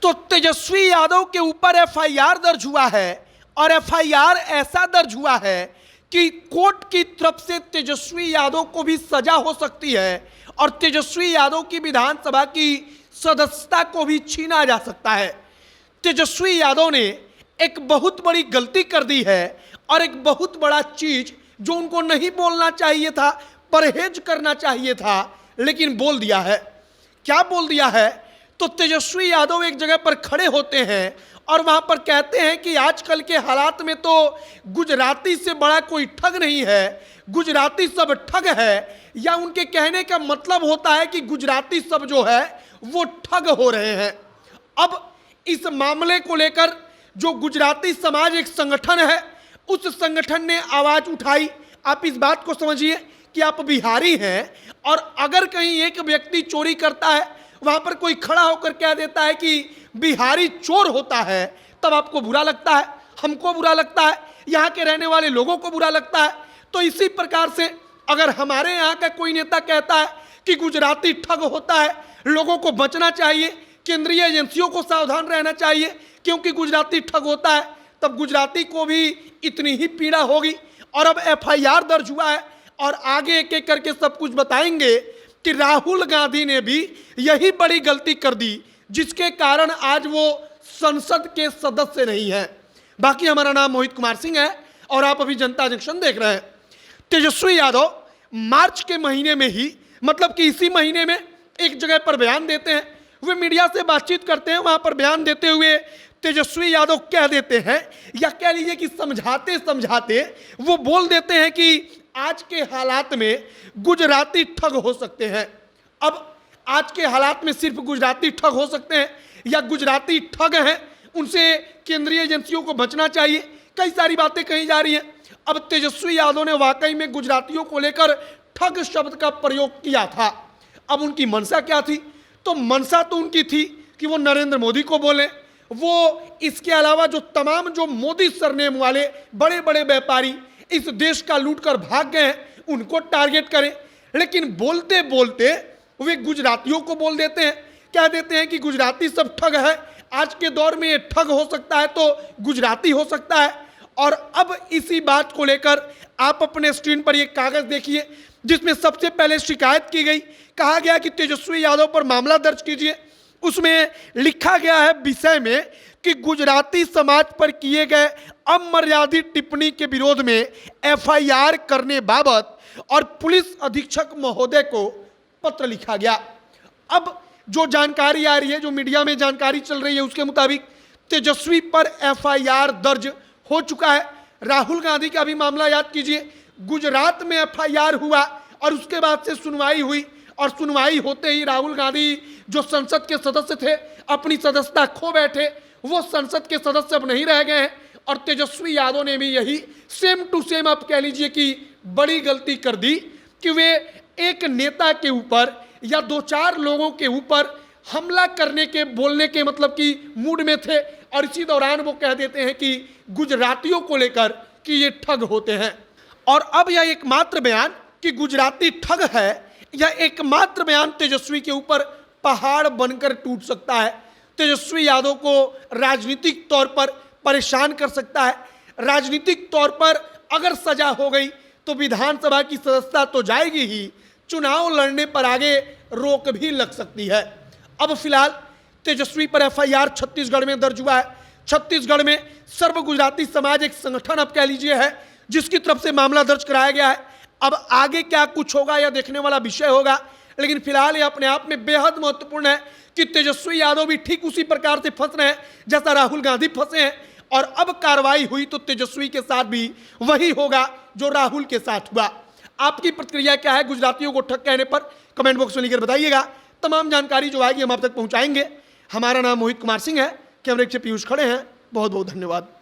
तो तेजस्वी यादव के ऊपर एफआईआर दर्ज हुआ है और एफआईआर ऐसा दर्ज हुआ है कि कोर्ट की तरफ से तेजस्वी यादव को भी सजा हो सकती है और तेजस्वी यादव की विधानसभा की सदस्यता को भी छीना जा सकता है। तेजस्वी यादव ने एक बहुत बड़ी गलती कर दी है और एक बहुत बड़ा चीज जो उनको नहीं बोलना चाहिए था, परहेज करना चाहिए था, लेकिन बोल दिया है। क्या बोल दिया है? तो तेजस्वी यादव एक जगह पर खड़े होते हैं और वहां पर कहते हैं कि आजकल के हालात में तो गुजराती से बड़ा कोई ठग नहीं है, गुजराती सब ठग है। या उनके कहने का मतलब होता है कि गुजराती सब जो है वो ठग हो रहे हैं। अब इस मामले को लेकर जो गुजराती समाज एक संगठन है, उस संगठन ने आवाज उठाई। आप इस बात को समझिए कि आप बिहारी हैं और अगर कहीं एक व्यक्ति चोरी करता है, वहां पर कोई खड़ा होकर कह देता है कि बिहारी चोर होता है, तब आपको बुरा लगता है, हमको बुरा लगता है, यहाँ के रहने वाले लोगों को बुरा लगता है। तो इसी प्रकार से अगर हमारे यहाँ का कोई नेता कहता है कि गुजराती ठग होता है, लोगों को बचना चाहिए, केंद्रीय एजेंसियों को सावधान रहना चाहिए क्योंकि गुजराती ठग होता है, तब गुजराती को भी इतनी ही पीड़ा होगी। और अब एफआईआर दर्ज हुआ है और आगे एक एक करके सब कुछ बताएंगे कि राहुल गांधी ने भी यही बड़ी गलती कर दी जिसके कारण आज वो संसद के सदस्य नहीं है। बाकी हमारा नाम मोहित कुमार सिंह है और आप अभी जनता जंक्शन देख रहे हैं। तेजस्वी यादव मार्च के महीने में ही, मतलब कि इसी महीने में एक जगह पर बयान देते हैं, वे मीडिया से बातचीत करते हैं। वहां पर बयान देते हुए तेजस्वी यादव कह देते हैं, या कह लीजिए कि समझाते समझाते वो बोल देते हैं कि आज के हालात में गुजराती ठग हो सकते हैं। अब आज के हालात में सिर्फ गुजराती ठग हो सकते हैं या गुजराती ठग हैं, उनसे केंद्रीय एजेंसियों को बचना चाहिए, कई सारी बातें कही जा रही हैं। अब तेजस्वी यादव ने वाकई में गुजरातियों को लेकर ठग शब्द का प्रयोग किया था। अब उनकी मंशा क्या थी? तो मंशा तो उनकी थी कि वो नरेंद्र मोदी को बोले, वो इसके अलावा जो तमाम जो मोदी सरनेम वाले बड़े बड़े व्यापारी इस देश का लूट कर भाग गए हैं उनको टारगेट करें। लेकिन बोलते बोलते वे गुजरातियों को बोल देते हैं, कह देते हैं कि गुजराती सब ठग है, आज के दौर में ये ठग हो सकता है तो गुजराती हो सकता है। और अब इसी बात को लेकर आप अपने स्क्रीन पर ये कागज देखिए जिसमें सबसे पहले शिकायत की गई, कहा गया कि तेजस्वी यादव पर मामला दर्ज कीजिए। उसमें लिखा गया है विषय में कि गुजराती समाज पर किए गए अमर्यादित टिप्पणी के विरोध में एफआईआर करने बाबत और पुलिस अधीक्षक महोदय को पत्र लिखा गया। अब जो जानकारी आ रही है, जो मीडिया में जानकारी चल रही है, उसके मुताबिक तेजस्वी पर एफआईआर दर्ज हो चुका है। राहुल गांधी का भी मामला याद कीजिए, गुजरात में एफआईआर हुआ और उसके बाद से सुनवाई हुई और सुनवाई होते ही राहुल गांधी जो संसद के सदस्य थे अपनी सदस्यता खो बैठे, वो संसद के सदस्य अब नहीं रह गए हैं। और तेजस्वी यादव ने भी यही सेम टू सेम आप कह लीजिए कि बड़ी गलती कर दी कि वे एक नेता के ऊपर या दो चार लोगों के ऊपर हमला करने के बोलने के मतलब कि मूड में थे और इसी दौरान वो कह देते हैं कि गुजरातियों को लेकर कि ये ठग होते हैं। और अब यह एकमात्र बयान कि गुजराती ठग है, यह एकमात्र बयान तेजस्वी के ऊपर पहाड़ बनकर टूट सकता है, तेजस्वी यादव को राजनीतिक तौर पर परेशान कर सकता है। राजनीतिक तौर पर अगर सजा हो गई तो विधानसभा की सदस्यता तो जाएगी ही, चुनाव लड़ने पर आगे रोक भी लग सकती है। अब फिलहाल तेजस्वी पर एफआईआर छत्तीसगढ़ में दर्ज हुआ है। छत्तीसगढ़ में सर्व गुजराती समाज एक संगठन आप कह लीजिए है जिसकी तरफ से मामला दर्ज कराया गया है। अब आगे क्या कुछ होगा यह देखने वाला विषय होगा, लेकिन फिलहाल ये अपने आप में बेहद महत्वपूर्ण है कि तेजस्वी यादव भी ठीक उसी प्रकार से फंस रहे हैं जैसा राहुल गांधी फंसे हैं। और अब कार्रवाई हुई तो तेजस्वी के साथ भी वही होगा जो राहुल के साथ हुआ। आपकी प्रतिक्रिया क्या है गुजरातियों को ठग कहने पर? कमेंट बॉक्स में लिखकर बताइएगा। तमाम जानकारी जो आएगी हम आप तक पहुंचाएंगे। हमारा नाम मोहित कुमार सिंह है, कैमरे से पीयूष खड़े हैं। बहुत बहुत धन्यवाद।